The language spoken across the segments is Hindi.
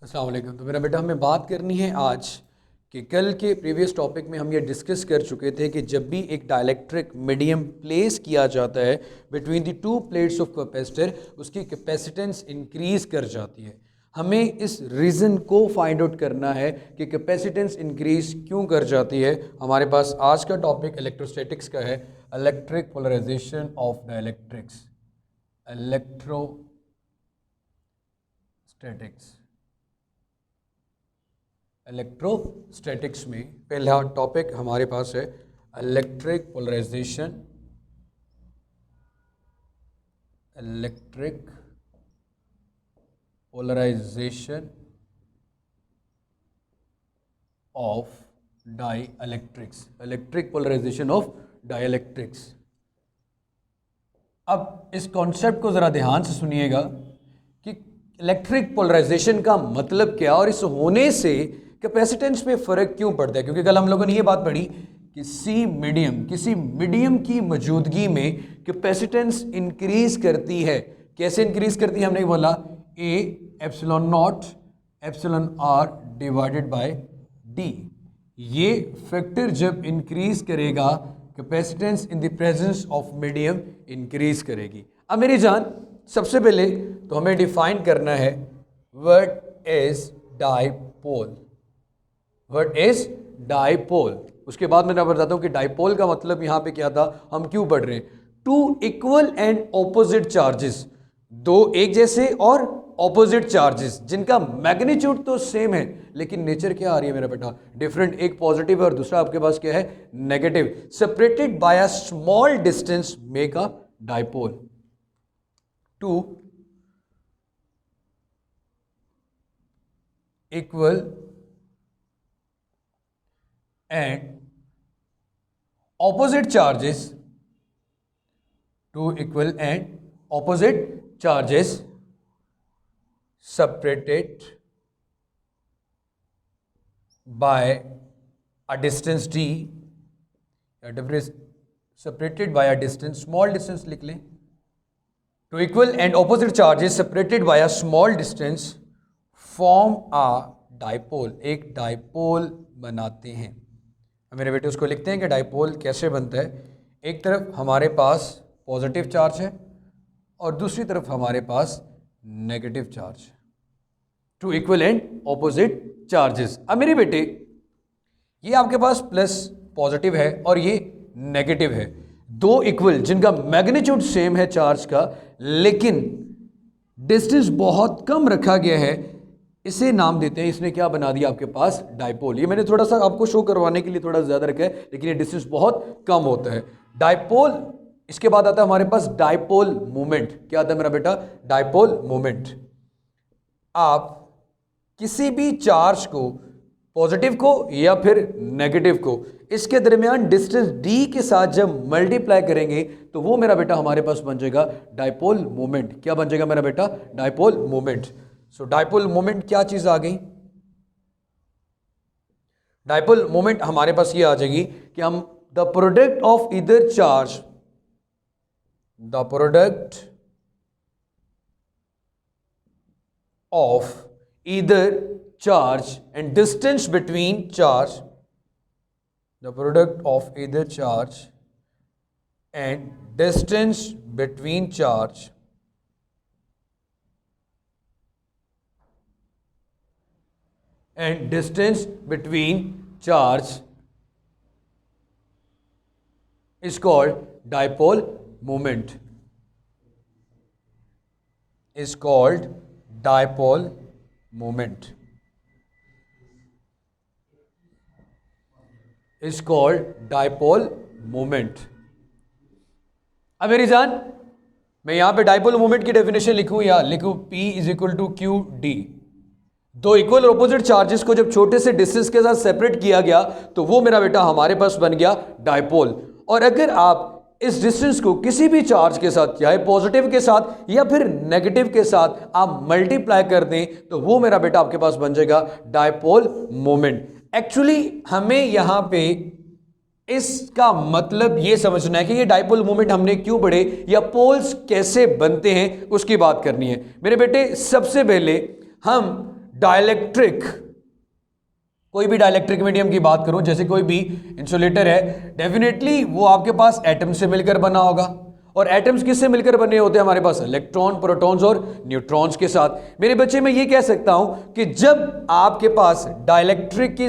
अस्सलाम वालेकुम। तो मेरा बेटा हमें बात करनी है आज कि कल के प्रीवियस टॉपिक में हम ये डिस्कस कर चुके थे कि जब भी एक डाइलेक्ट्रिक मीडियम प्लेस किया जाता है between the two plates of capacitor, उसकी कैपेसिटेंस इंक्रीज कर जाती है। हमें इस रीज़न को फाइंड आउट करना है कि कैपेसिटेंस इंक्रीज क्यों कर जाती है। हमारे पास आज का टॉपिक इलेक्ट्रोस्टैटिक्स का है, electric polarization of dielectrics. Electrostatics में पहला टॉपिक हमारे पास है electric polarization of dielectrics. Electric polarization of dielectrics. अब इस कॉन्सेप्ट को ज़रा ध्यान से सुनिएगा कि इलेक्ट्रिक पोलराइजेशन का मतलब क्या और इस होने से कैपेसिटेंस में फ़र्क क्यों पड़ता है। क्योंकि कल हम लोगों ने ये बात पढ़ी कि किसी मीडियम की मौजूदगी में कैपेसिटेंस इंक्रीज करती है। कैसे इंक्रीज करती है हमने बोला, A epsilon not epsilon R divided by D. ये फैक्टर जब इंक्रीज करेगा capacitance in the presence of medium increase करेगी। अब मेरी जान, सबसे पहले तो हमें डिफाइन करना है what is dipole. What is dipole. उसके बाद मैं बताता हूं कि डाइपोल का मतलब यहां पे क्या था, हम क्यों पढ़ रहे हैं। Two equal and opposite charges, दो एक जैसे और ऑपोजिट चार्जेस जिनका मैग्नीट्यूड तो सेम है लेकिन नेचर क्या आ रही है मेरा बेटा, डिफरेंट। एक पॉजिटिव है और दूसरा आपके पास क्या है, negative. Separated by a small distance make a dipole. Two equal and opposite charges, two equal and opposite charges separated by a distance d, separated by a distance, small distance लिख लें। two equal and opposite charges separated by a small distance form a dipole, एक डाइपोल बनाते हैं। मेरे बेटे उसको लिखते हैं कि डाइपोल कैसे बनता है। एक तरफ हमारे पास पॉजिटिव चार्ज है और दूसरी तरफ हमारे पास नेगेटिव चार्ज है। Two equal and opposite charges. अब मेरे बेटे ये आपके पास प्लस पॉजिटिव है और ये नेगेटिव है, दो इक्वल जिनका मैग्नीट्यूड सेम है चार्ज का, लेकिन डिस्टेंस बहुत कम रखा गया है। इसे नाम देते हैं, इसने क्या बना दिया आपके पास, डाइपोल। ये मैंने थोड़ा सा आपको शो करवाने के लिए थोड़ा ज़्यादा रखा है, लेकिन ये डिस्टेंस बहुत कम होता है। डाइपोल। इसके बाद आता है हमारे पास डाइपोल मोमेंट। क्या आता है मेरा बेटा, डाइपोल मोमेंट। आप किसी भी चार्ज को, पॉजिटिव को या फिर नेगेटिव को, इसके दरमियान डिस्टेंस d के साथ जब मल्टीप्लाई करेंगे तो वो मेरा बेटा हमारे पास बन जाएगा डाइपोल मोमेंट। क्या बन जाएगा मेरा बेटा, डाइपोल मोमेंट। सो डाइपोल मोमेंट क्या चीज आ गई, डाइपोल मोमेंट हमारे पास ये आ जाएगी कि हम the product of either charge, the product of either charge and distance between charge, the product of either charge and distance between charge and distance between charge is called dipole moment, is called dipole moment, is called dipole moment। अब मेरी जान, मैं यहां पे डाइपोल मोमेंट की डेफिनेशन लिखूं या लिखूं P is equal to Q D. दो इक्वल और ऑपोजिट चार्जेस को जब छोटे से डिस्टेंस के साथ सेपरेट किया गया तो वो मेरा बेटा हमारे पास बन गया डाइपोल। और अगर आप इस डिस्टेंस को किसी भी चार्ज के साथ, चाहे पॉजिटिव के साथ या फिर नेगेटिव के साथ, आप मल्टीप्लाई कर दें तो वो मेरा बेटा आपके पास बन जाएगा डाइपोल मोमेंट। एक्चुअली हमें यहां पे इसका मतलब ये समझना है कि ये डाइपोल मोमेंट हमने क्यों पढ़े या पोल्स कैसे बनते हैं उसकी बात करनी है। मेरे बेटे सबसे पहले हम डाइलेक्ट्रिक, कोई भी डाइलेक्ट्रिक मीडियम की बात करूं, जैसे कोई भी इंसुलेटर है, डेफिनेटली वो आपके पास एटम से मिलकर बना होगा। और एटम्स किससे मिलकर बने होते हैं हमारे पास? इलेक्ट्रॉन, प्रोटॉन्स और न्यूट्रॉन्स के साथ। मेरे बच्चे, मैं ये कह सकता हूं कि जब आपके पास डाइलेक्ट्रिक की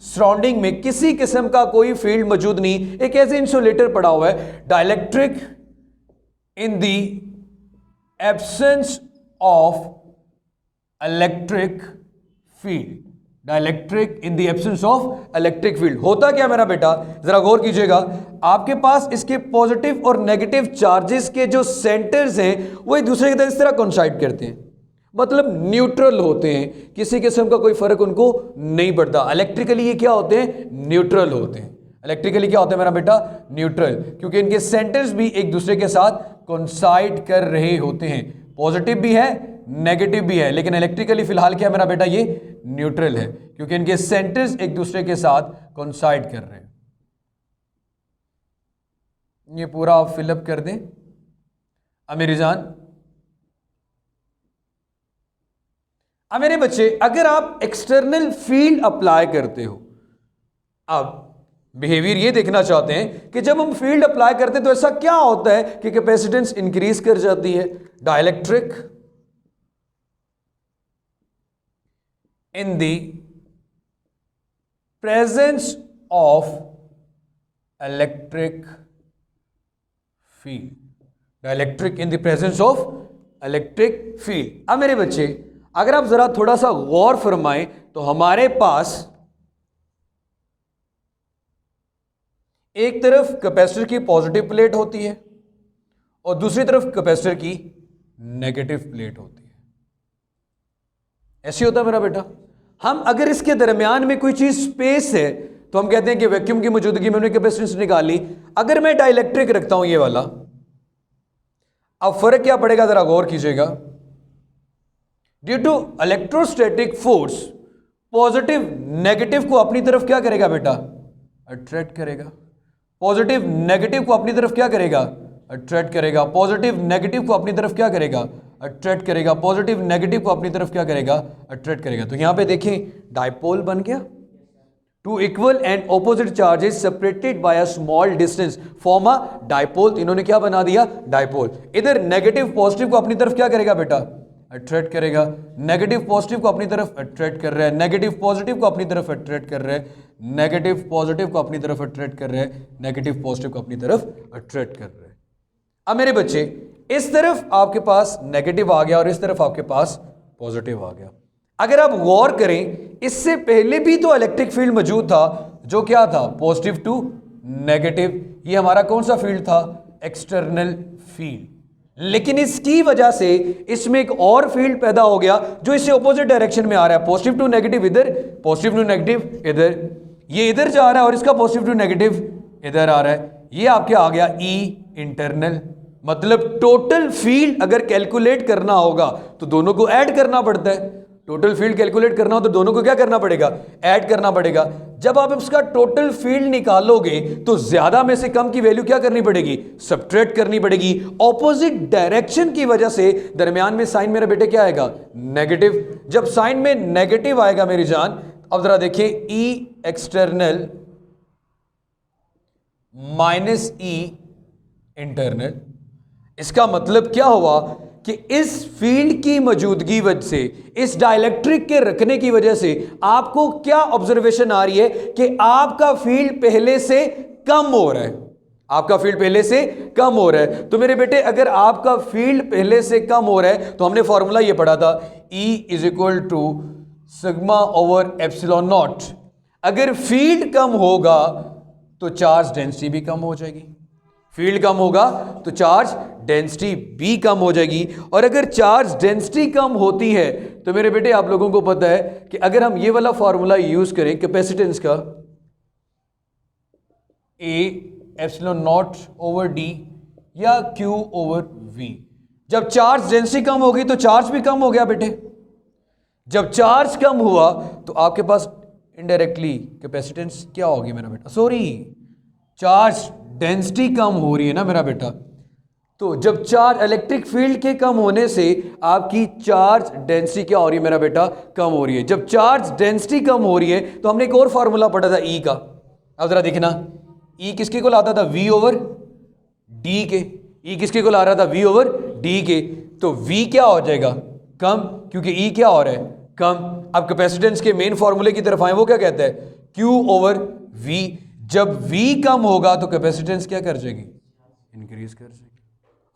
सराउंडिंग में किसी किस्म का कोई फील्ड मौजूद नहीं, एक ऐसे इंसुलेटर पड़ा हुआ है, dielectric in the absence of electric field, dielectric in the absence of electric field. होता क्या मेरा बेटा, जरा गौर कीजिएगा, आपके पास इसके पॉजिटिव और नेगेटिव चार्जेस के जो सेंटर्स हैं वो एक दूसरे के साथ इस तरह कोइंसाइड करते हैं, मतलब न्यूट्रल होते हैं, किसी किस्म का कोई फर्क उनको नहीं पड़ता। इलेक्ट्रिकली ये क्या होते हैं? न्यूट्रल होते हैं। इलेक्ट्रिकली क्या होता है मेरा बेटा? न्यूट्रल, क्योंकि इनके सेंटर्स भी एक दूसरे के साथ कोइंसाइड कर रहे होते हैं, पॉजिटिव भी है नेगेटिव भी है, लेकिन इलेक्ट्रिकली फिलहाल क्या मेरा बेटा? ये न्यूट्रल है, क्योंकि इनके सेंटर्स एक दूसरे के साथ कोइंसाइड कर रहे हैं। ये पूरा आप फिलअप कर दें अमीरजान। अब मेरे बच्चे, अगर आप एक्सटर्नल फील्ड अप्लाई करते हो, अब बिहेवियर ये देखना चाहते हैं कि जब हम फील्ड अप्लाई करते हैं तो ऐसा क्या होता है कि कैपेसिटेंस इंक्रीज कर जाती है। Dielectric in the presence of electric field, dielectric in the presence of electric field. अब मेरे बच्चे, अगर आप जरा थोड़ा सा गौर फरमाएं तो हमारे पास एक तरफ कैपेसिटर की पॉजिटिव प्लेट होती है और दूसरी तरफ कैपेसिटर की नेगेटिव प्लेट होती है। ऐसे होता है मेरा बेटा। हम अगर इसके दरमियान में कोई चीज स्पेस है तो हम कहते हैं कि वैक्यूम की मौजूदगी में हमने कैपेसिटेंस निकाली। अगर मैं डाइलेक्ट्रिक रखता हूं ये वाला, अब फर्क क्या पड़ेगा, जरा गौर कीजिएगा। Due to electrostatic force, positive negative को अपनी तरफ क्या करेगा बेटा? अट्रैक्ट करेगा। पॉजिटिव नेगेटिव को अपनी तरफ क्या करेगा? अट्रैक्ट करेगा। पॉजिटिव नेगेटिव को अपनी तरफ क्या करेगा? अट्रैक्ट करेगा। पॉजिटिव नेगेटिव को अपनी तरफ क्या करेगा? अट्रैक्ट करेगा। तो यहां पे देखें, डाइपोल बन गया। Two equal and opposite charges separated by a small distance form a dipole. इन्होंने क्या बना दिया? डाइपोल। इधर नेगेटिव पॉजिटिव को अपनी तरफ क्या करेगा बेटा? अट्रैक्ट करेगा। नेगेटिव पॉजिटिव को अपनी तरफ अट्रैक्ट कर रहा है, नेगेटिव पॉजिटिव को अपनी तरफ अट्रैक्ट कर रहा है, नेगेटिव पॉजिटिव को अपनी तरफ अट्रैक्ट कर रहा है, नेगेटिव पॉजिटिव को अपनी तरफ अट्रैक्ट कर रहा है। अब मेरे बच्चे, इस तरफ आपके पास नेगेटिव आ गया और इस तरफ आपके पास पॉजिटिव आ गया। अगर आप गौर करें, इससे पहले भी तो इलेक्ट्रिक फील्ड मौजूद था, जो क्या था? Positive to negative. ये हमारा कौन सा फील्ड था? External field. लेकिन इसकी वजह से इसमें एक और फील्ड पैदा हो गया जो इससे ऑपोजिट डायरेक्शन में आ रहा है। पॉजिटिव टू नेगेटिव इधर, पॉजिटिव टू नेगेटिव इधर, ये इधर जा रहा है और इसका पॉजिटिव टू नेगेटिव इधर आ रहा है। ये आपके आ गया ई इंटरनल। मतलब टोटल फील्ड अगर कैलकुलेट करना होगा तो दोनों को ऐड करना पड़ता है। टोटल फील्ड कैलकुलेट करना हो तो दोनों को क्या करना पड़ेगा? ऐड करना पड़ेगा। जब आप इसका टोटल फील्ड निकालोगे तो ज्यादा में से कम की वैल्यू क्या करनी पड़ेगी? सब्ट्रैक्ट करनी पड़ेगी। ऑपोजिट डायरेक्शन की वजह से दरमियान में साइन मेरे बेटे क्या आएगा? नेगेटिव। जब साइन में नेगेटिव आएगा मेरी जान, अब जरा देखिए, ई एक्सटर्नल माइनस ई इंटरनल, इसका मतलब क्या हुआ कि इस फील्ड की मौजूदगी वजह से, इस डाइलेक्ट्रिक के रखने की वजह से आपको क्या ऑब्जर्वेशन आ रही है कि आपका फील्ड पहले से कम हो रहा है। आपका फील्ड पहले से कम हो रहा है। तो मेरे बेटे, अगर आपका फील्ड पहले से कम हो रहा है तो हमने फॉर्मूला ये पढ़ा था, E is equal to sigma over epsilon not. अगर फील्ड कम होगा तो चार्ज डेंसिटी भी कम हो जाएगी। फील्ड कम होगा तो चार्ज डेंसिटी भी कम हो जाएगी। और अगर चार्ज डेंसिटी कम होती है तो मेरे बेटे, आप लोगों को पता है कि अगर हम ये वाला फॉर्मूला यूज करें कैपेसिटेंस का, ए एप्सिलॉन नॉट ओवर डी या Q ओवर V, जब चार्ज डेंसिटी कम होगी तो चार्ज भी कम हो गया बेटे। जब चार्ज कम हुआ तो आपके पास इनडायरेक्टली कैपेसिटेंस क्या होगी मेरा बेटा? सॉरी, चार्ज डेंसिटी कम हो रही है ना मेरा बेटा। तो जब चार्ज इलेक्ट्रिक फील्ड के कम होने से आपकी चार्ज डेंसिटी क्या हो रही है मेरा बेटा, कम हो रही है। जब चार्ज डेंसिटी कम हो रही है तो हमने एक और फार्मूला पढ़ा था ई का, अब जरा देखना, ई किसके को लाता था, वी ओवर डी के। ई किसके को ला रहा था, वी ओवर डी के। तो वी क्या हो जाएगा, कम, क्योंकि ई क्या हो रहा है, कम। अब कैपेसिटेंस के मेन फॉर्मूले की तरफ आए, वो क्या कहता है, क्यू ओवर वी। जब वी कम होगा तो कैपेसिटेंस क्या कर जाएगी, इंक्रीज कर जाएगी।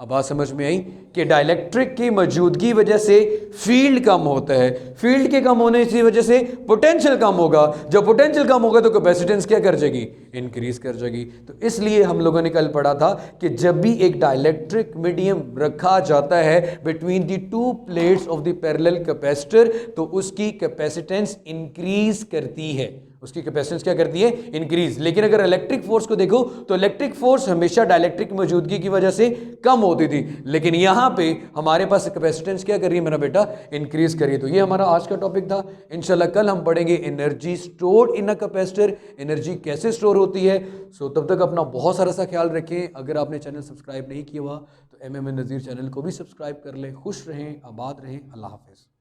अब बात समझ में आई कि डाइलेक्ट्रिक की मौजूदगी वजह से फील्ड कम होता है, फील्ड के कम होने की वजह से पोटेंशियल कम होगा, जब पोटेंशियल कम होगा तो कैपेसिटेंस क्या कर जाएगी, इंक्रीज कर जाएगी। तो इसलिए हम लोगों ने कल पढ़ा था कि जब भी एक डाइलेक्ट्रिक मीडियम रखा जाता है between the two plates of the parallel capacitor तो उसकी कैपेसिटेंस इंक्रीज करती है, उसकी कैपेसिटेंस क्या करती है, इंक्रीज। लेकिन अगर इलेक्ट्रिक फोर्स को देखो तो इलेक्ट्रिक फोर्स हमेशा डाइलेक्ट्रिक की मौजूदगी की वजह से कम होती थी, लेकिन यहां पे हमारे पास कैपेसिटेंस क्या कर रही है मेरा बेटा, इंक्रीज करिए। तो ये हमारा आज का टॉपिक था। इंशाल्लाह कल हम पढ़ेंगे energy stored in a capacitor, energy कैसे स्टोर होती है। सो तब तक अपना बहुत सारा सा ख्याल रखें। अगर आपने चैनल सब्सक्राइब नहीं किया हुआ तो MM नज़ीर चैनल को भी सब्सक्राइब कर लें। खुश रहें, आबाद रहें, अल्लाह हाफिज़।